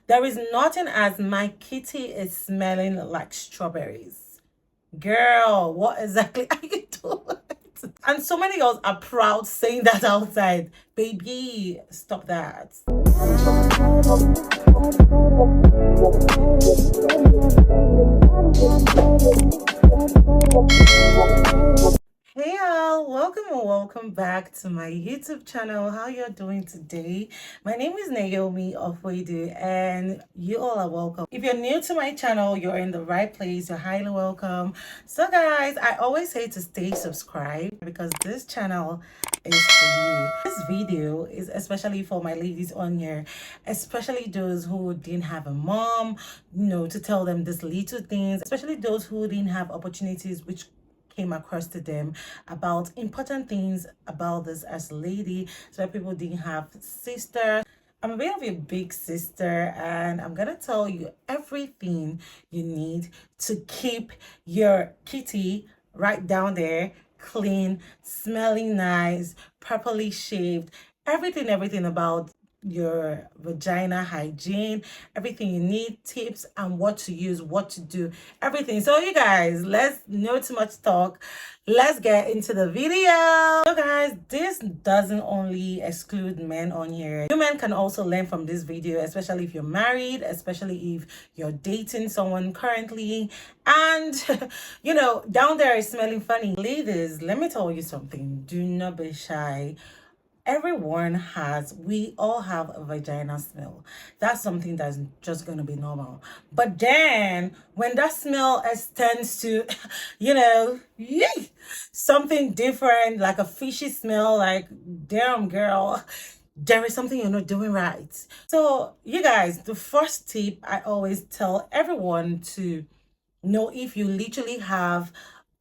There is nothing as my kitty is smelling like strawberries. Girl, what exactly are you doing? And so many girls are proud saying that outside. Baby, stop that. Hey y'all, welcome and welcome back to my YouTube channel. How you're doing today? My name is Naomi of Wedu and you all are welcome. If you're new to my channel, you're in the right place. You're highly welcome. So guys, I always say to stay subscribed because this channel is for you. This video is especially for my ladies on here, especially those who didn't have a mom, to tell them these little things, especially those who didn't have opportunities which came across to them about important things about this as a lady. So people didn't have sisters. I'm a bit of a big sister and I'm gonna tell you everything you need to keep your kitty right down there clean, smelling nice, properly shaved, everything about your vagina hygiene, everything you need, tips and what to use, what to do, everything. So you guys, let's no too much talk, let's get into the video. So guys, this doesn't only exclude men on here. Women can also learn from this video, especially if you're married, especially if you're dating someone currently and down there is smelling funny. Ladies, let me tell you something, do not be shy. We all have a vagina smell. That's something that's just going to be normal. But then when that smell extends to, something different, like a fishy smell, like, damn girl, there is something you're not doing right. So you guys, the first tip I always tell everyone to know if you literally have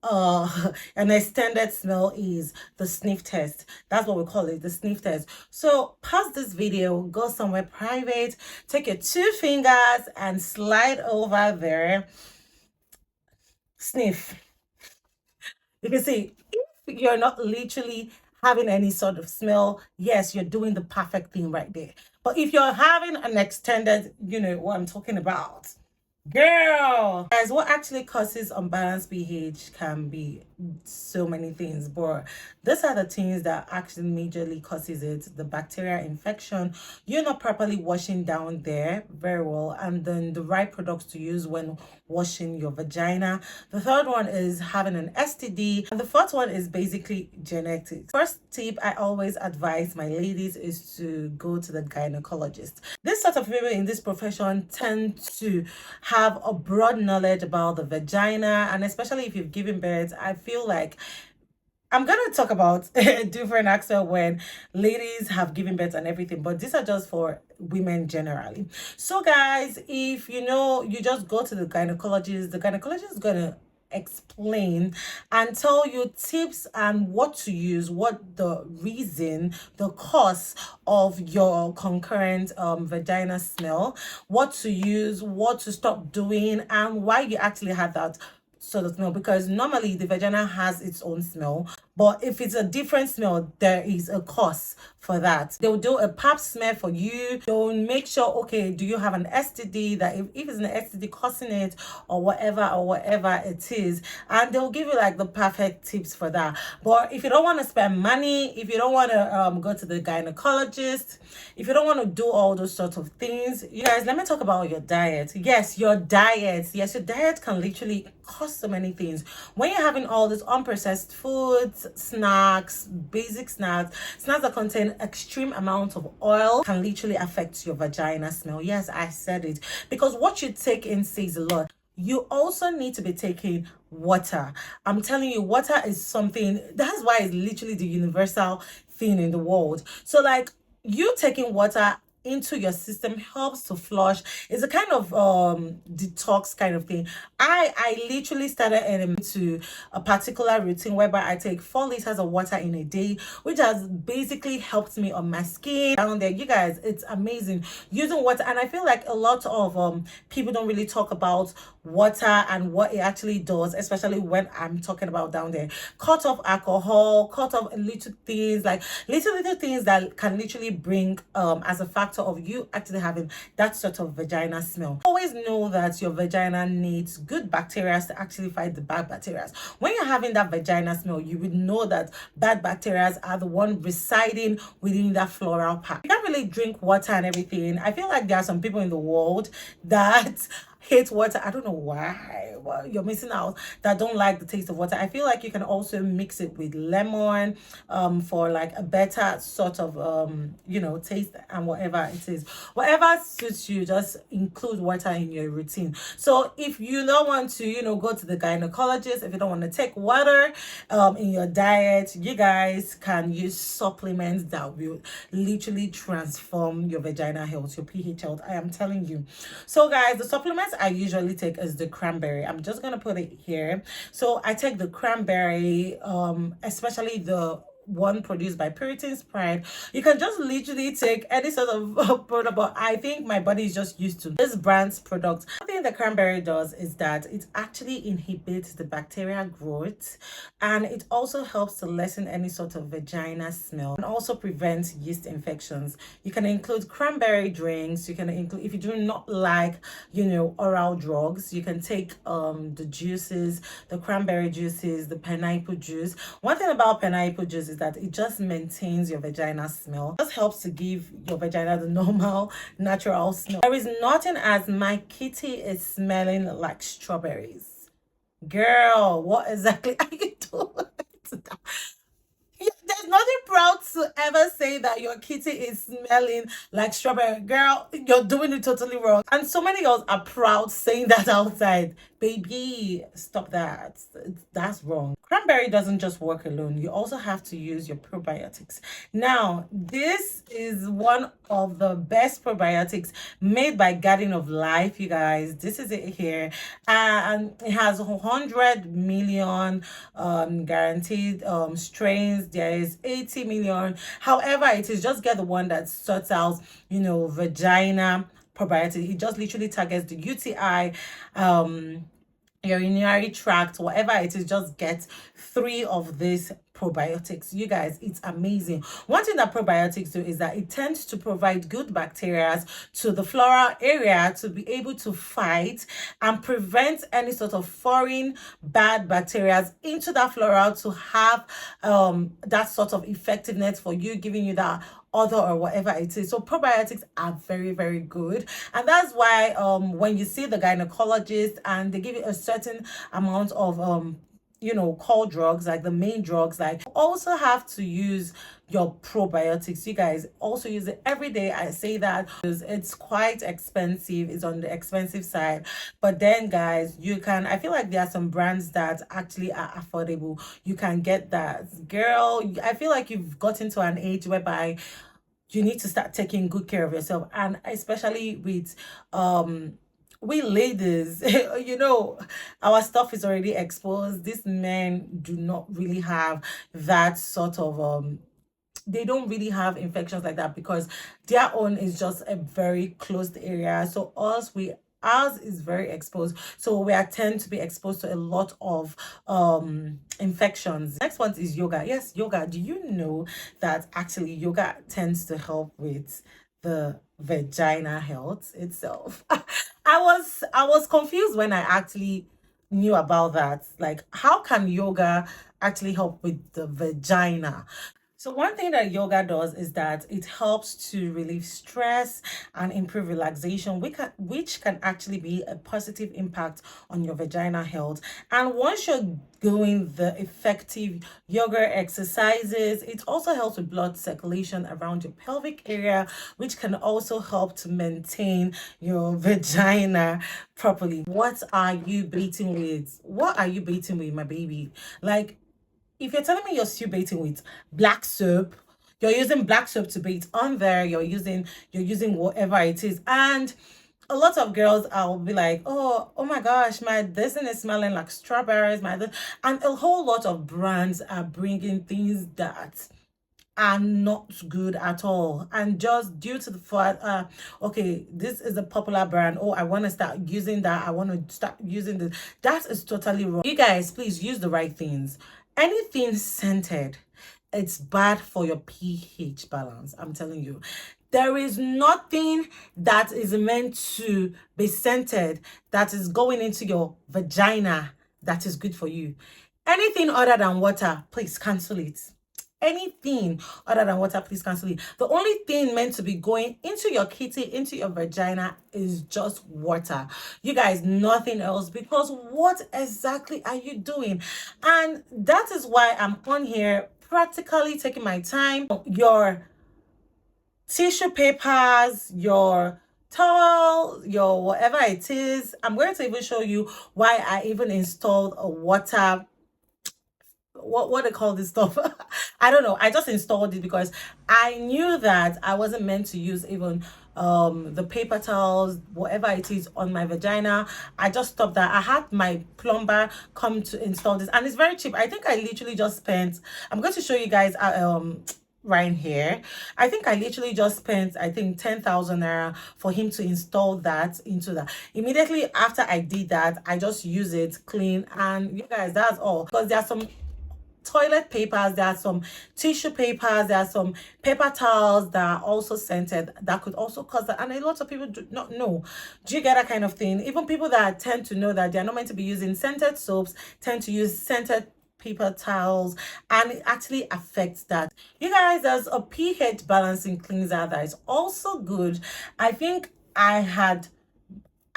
an extended smell is the sniff test. That's what we call it, the sniff test. So pause this video, go somewhere private, take your 2 fingers and slide over there, sniff. You can see if you're not literally having any sort of smell, yes, you're doing the perfect thing right there. But if you're having an extended, you know what I'm talking about, girl. Guys, what actually causes unbalanced pH can be so many things, but these are the things that actually majorly causes it. The bacterial infection, you're not properly washing down there very well, and then the right products to use when washing your vagina. The third one is having an STD, and the fourth one is basically genetics. First tip I always advise my ladies is to go to the gynecologist. This sort of people in this profession tend to have a broad knowledge about the vagina, and especially if you've given birth, I feel like I'm gonna talk about different aspects when ladies have given birth and everything, but these are just for women generally. So guys, if you just go to the gynecologist is gonna explain and tell you tips and what to use, what the reason, the cause of your concurrent vagina smell, what to use, what to stop doing, and why you actually have that sort of smell. Because normally the vagina has its own smell, but if it's a different smell, there is a cause for that. They'll do a pap smear for you. They'll make sure, okay, do you have an STD, that if it's an STD causing it or whatever it is, and they'll give you like the perfect tips for that. But if you don't want to spend money, if you don't want to go to the gynecologist, if you don't want to do all those sorts of things, you guys, let me talk about your diet. Yes, your diet can literally cause so many things. When you're having all these unprocessed foods, snacks, basic snacks that contain extreme amounts of oil, can literally affect your vagina smell. Yes, I said it, because what you take in says a lot. You also need to be taking water. I'm telling you, water is something, that's why it's literally the universal thing in the world. So like, you taking water into your system helps to flush. It's a kind of detox kind of thing. I literally started into a particular routine whereby I take 4 liters of water in a day, which has basically helped me on my skin down there. You guys, it's amazing using water. And I feel like a lot of people don't really talk about water and what it actually does, especially when I'm talking about down there. Cut off alcohol, cut off little things, like little things that can literally bring as a factor of you actually having that sort of vagina smell. Always know that your vagina needs good bacteria to actually fight the bad bacteria. When you're having that vagina smell, you would know that bad bacteria are the one residing within that floral pack. You can't really drink water and everything. I feel like there are some people in the world that hate water. I don't know why. Well, you're missing out, that don't like the taste of water. I feel like you can also mix it with lemon for like a better sort of taste, and whatever it is, whatever suits you, just include water in your routine. So if you don't want to go to the gynecologist, if you don't want to take water in your diet, you guys can use supplements that will literally transform your vagina health, your pH health. I am telling you. So guys, the supplements I usually take is the cranberry. I'm just gonna put it here. So I take the cranberry, especially the one produced by Puritan's Pride. You can just literally take any sort of product, but I think my body is just used to this brand's product. One thing the cranberry does is that it actually inhibits the bacterial growth, and it also helps to lessen any sort of vagina smell, and also prevents yeast infections. You can include cranberry drinks. You can include, if you do not like oral drugs, you can take the juices, the cranberry juices, the pineapple juice. One thing about pineapple juice is that it just maintains your vagina smell. It just helps to give your vagina the normal, natural smell. There is nothing as my kitty is smelling like strawberries. Girl, what exactly are you doing? There's nothing proud to ever say that your kitty is smelling like strawberry. Girl, you're doing it totally wrong. And so many girls are proud saying that outside. Baby, stop that. That's wrong. Cranberry doesn't just work alone. You also have to use your probiotics. Now, this is one of the best probiotics made by Garden of Life, you guys. This is it here. And it has 100 million guaranteed strains. There is 80 million. However, it is just get the one that sorts out, vagina probiotic. It just literally targets the UTI, urinary tract, whatever it is. Just get 3 of these probiotics. You guys, it's amazing. One thing that probiotics do is that it tends to provide good bacteria to the floral area to be able to fight and prevent any sort of foreign bad bacteria into that floral to have that sort of effectiveness for you, giving you that other or whatever it is. So probiotics are very, very good, and that's why when you see the gynecologist and they give you a certain amount of core drugs, like the main drugs, like you also have to use your probiotics. You guys also use it every day. I say that because it's quite expensive. It's on the expensive side, but then guys, you can, I feel like there are some brands that actually are affordable. You can get that. Girl, I feel like you've gotten to an age whereby you need to start taking good care of yourself, and especially with we ladies, our stuff is already exposed. These men do not really have that sort of they don't really have infections like that because their own is just a very closed area. So ours is very exposed, so we are tend to be exposed to a lot of infections. Next one is yoga. Yes, yoga. Do you know that actually yoga tends to help with the vagina health itself? I was confused when I actually knew about that. Like, how can yoga actually help with the vagina? So one thing that yoga does is that it helps to relieve stress and improve relaxation, which can actually be a positive impact on your vaginal health. And once you're doing the effective yoga exercises, it also helps with blood circulation around your pelvic area, which can also help to maintain your vagina properly. What are you bathing with? What are you bathing with, my baby? Like, if you're telling me you're still bathing with black soap, you're using black soap to bathe on there, you're using whatever it is. And a lot of girls, I'll be like, oh my gosh, my this thing is smelling like strawberries, and a whole lot of brands are bringing things that are not good at all, and just due to the fact okay, this is a popular brand, oh, I want to start using that, I want to start using this. That is totally wrong. You guys, please use the right things. Anything scented, it's bad for your pH balance. I'm telling you, there is nothing that is meant to be scented that is going into your vagina that is good for you. Anything other than water, please cancel it. Anything other than water, please cancel it. The only thing meant to be going into your kitty, into your vagina, is just water. You guys, nothing else, because what exactly are you doing? And that is why I'm on here practically taking my time. Your tissue papers, your towel, your whatever it is, I'm going to even show you why I even installed a water, what they call this stuff. I don't know, I just installed it because I knew that I wasn't meant to use even the paper towels, whatever it is, on my vagina. I just stopped that. I had my plumber come to install this, and it's very cheap. I think I literally just spent, I'm going to show you guys right here. I think I literally just spent, I think, 10,000 naira for him to install that into that. Immediately after I did that, I just use it, clean, and you guys, that's all. Because there are some toilet papers, there are some tissue papers, there are some paper towels that are also scented that could also cause that, and a lot of people do not know. Do you get that kind of thing? Even people that tend to know that they're not meant to be using scented soaps tend to use scented paper towels, and it actually affects that. You guys, there's a pH balancing cleanser that is also good. I think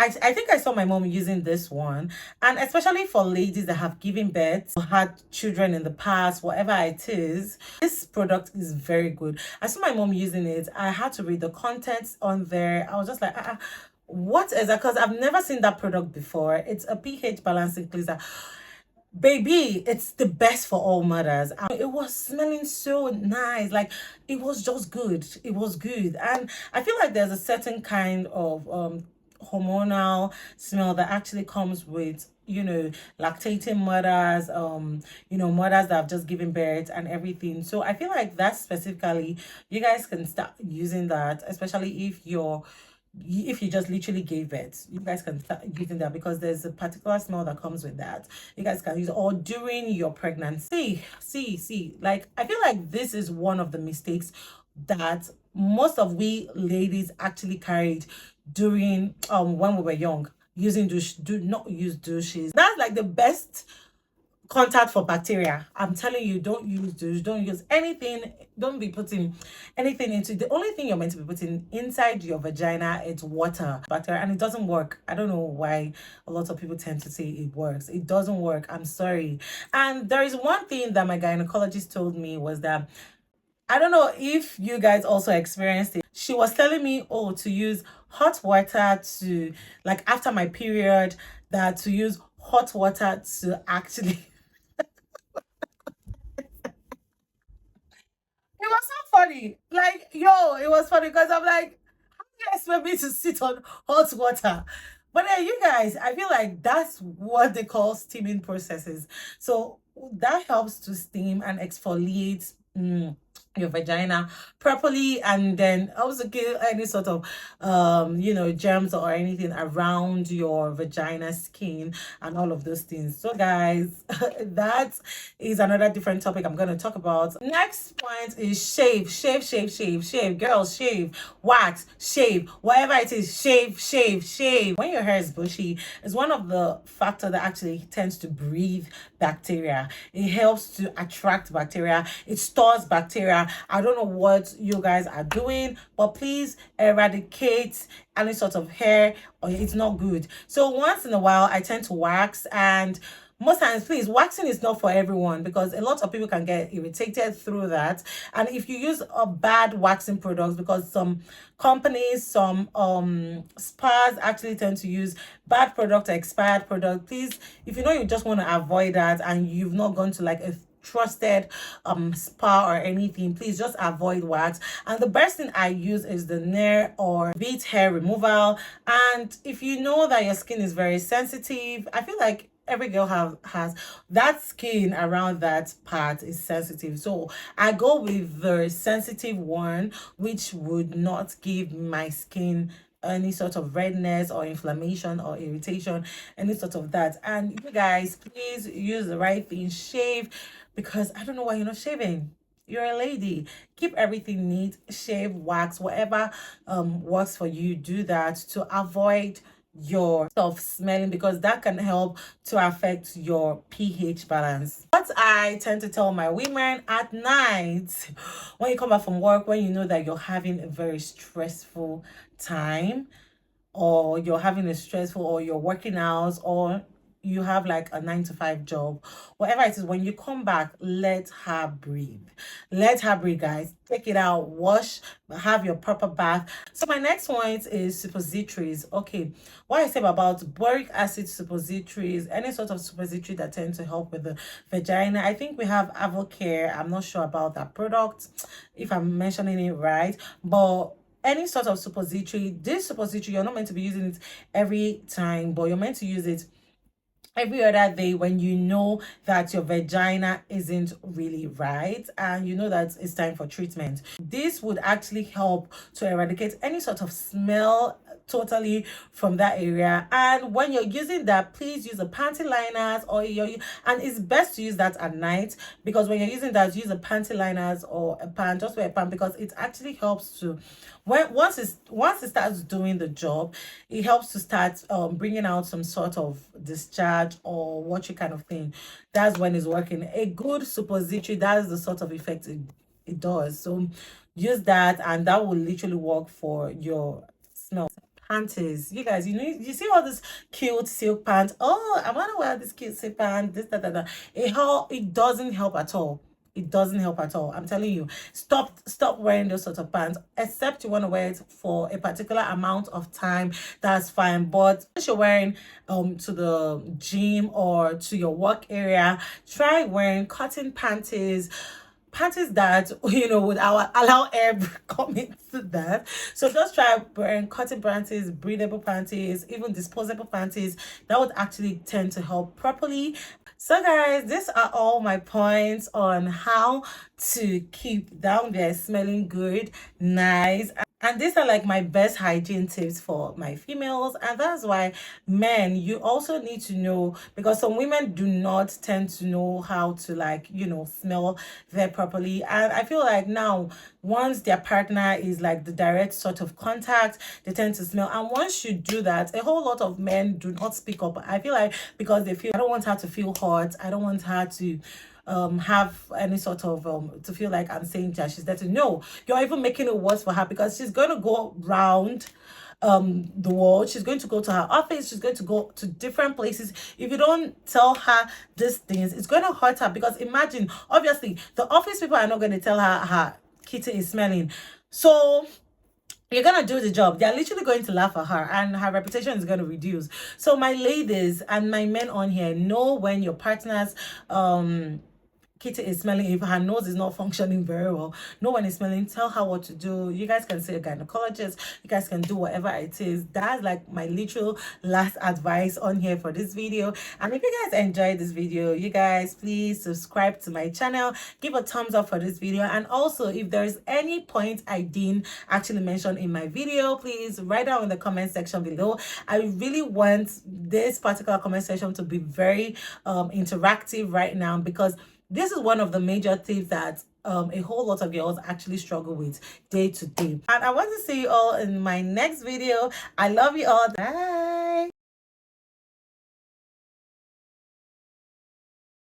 I think I saw my mom using this one, and especially for ladies that have given birth or had children in the past, whatever it is, this product is very good. I saw my mom using it. I had to read the contents on there. I was just like, what is that? Because I've never seen that product before. It's a pH balancing cleanser. Baby, it's the best for all mothers. It was smelling so nice, like it was just good. It was good. And I feel like there's a certain kind of hormonal smell that actually comes with, you know, lactating mothers, you know, mothers that have just given birth and everything. So I feel like that specifically, you guys can start using that, especially if you just literally gave birth. You guys can start using that because there's a particular smell that comes with that. You guys can use it, or during your pregnancy. See, like I feel like this is one of the mistakes that most of we ladies actually carried during when we were young, using douche. Do not use douches. That's like the best contact for bacteria. I'm telling you, don't use douche, don't use anything, don't be putting anything into the only thing you're meant to be putting inside your vagina, it's water, bacteria, and it doesn't work. I don't know why a lot of people tend to say it works. It doesn't work. I'm sorry. And there is one thing that my gynecologist told me, was that, I don't know if you guys also experienced it. She was telling me, oh, to use hot water to, like after my period, that to use hot water to actually it was so funny. Like, yo, it was funny because I'm like, how do you expect me to sit on hot water? But then you guys, I feel like that's what they call steaming processes. So that helps to steam and exfoliate your vagina properly, and then also kill any sort of you know, germs or anything around your vagina skin and all of those things. So guys, that is another different topic I'm going to talk about. Next point is shave. Girls, shave, wax, shave, whatever it is, shave. When your hair is bushy, it's one of the factors that actually tends to breathe bacteria. It helps to attract bacteria, it stores bacteria. I don't know what you guys are doing, but please eradicate any sort of hair, or it's not good. So once in a while I tend to wax, and most times, please, waxing is not for everyone because a lot of people can get irritated through that. And if you use a bad waxing products, because some companies, some spas actually tend to use bad product, expired product, please, if you know you just want to avoid that and you've not gone to like a trusted spa or anything, please just avoid wax. And the best thing I use is the Nair or Beat hair removal. And if you know that your skin is very sensitive, I feel like every girl has that skin around that part is sensitive. So I go with the sensitive one, which would not give my skin any sort of redness or inflammation or irritation, any sort of that. And you guys, please use the right thing. Shave, because I don't know why you're not shaving. You're a lady. Keep everything neat. Shave, wax, whatever works for you. Do that to avoid your stuff smelling, because that can help to affect your pH balance. What I tend to tell my women at night, when you come back from work, when you know that you're having a very stressful time, or you're having a stressful, or you're working out, or you have like a 9 to 5 job, whatever it is, when you come back, let her breathe. Let her breathe, guys. Take it out, wash, have your proper bath. So my next point is suppositories. Okay, what I said about boric acid suppositories, any sort of suppository that tend to help with the vagina. I think we have Avocare. I'm not sure about that product, if I'm mentioning it right, but any sort of suppository, this suppository, you're not meant to be using it every time, but you're meant to use it every other day when you know that your vagina isn't really right and you know that it's time for treatment. This would actually help to eradicate any sort of smell totally from that area. And when you're using that, please use a panty liners, or and it's best to use that at night, because when you're using that, use a panty liners or a pan. Just wear a pan, because it actually helps to, once it starts doing the job, it helps to start bringing out some sort of discharge or watery kind of thing. That's when it's working. A good suppository, that is the sort of effect it does. So use that, and that will literally work for your smell. Panties, you guys, you see all this cute silk pants. Oh, I want to wear this cute silk pants, this, that. It doesn't help at all. It doesn't help at all. I'm telling you, stop wearing those sort of pants, except you want to wear it for a particular amount of time. That's fine. But if you're wearing to the gym or to your work area, try wearing cotton panties that would allow air coming to that. So just try wearing cotton panties, breathable panties, even disposable panties. That would actually tend to help properly. So guys, these are all my points on how to keep down there smelling good, nice. And these are like my best hygiene tips for my females. And that's why men, you also need to know, because some women do not tend to know how to smell there properly. And I feel like now, once their partner is like the direct sort of contact, they tend to smell. And once you do that, a whole lot of men do not speak up. I feel like, because they feel, I don't want her to feel hot. I don't want her to have any sort of to feel like I'm saying that she's dirty. No, you're even making it worse for her, because she's going to go round the world. She's going to go to her office, she's going to go to different places. If you don't tell her these things, it's going to hurt her, because imagine, obviously the office people are not going to tell her kitty is smelling, so you're gonna do the job. They're literally going to laugh at her, and her reputation is going to reduce. So my ladies and my men on here, know when your partners Kitty is smelling, if her nose is not functioning very well, no one is smelling, tell her what to do. You guys can see a gynecologist, you guys can do whatever it is. That's like my literal last advice on here for this video. And if you guys enjoyed this video, you guys please subscribe to my channel, give a thumbs up for this video, and also if there's any point I didn't actually mention in my video, please write down in the comment section below. I really want this particular comment section to be very interactive right now, because this is one of the major things that a whole lot of girls actually struggle with day to day. And I want to see you all in my next video. I love you all. Bye.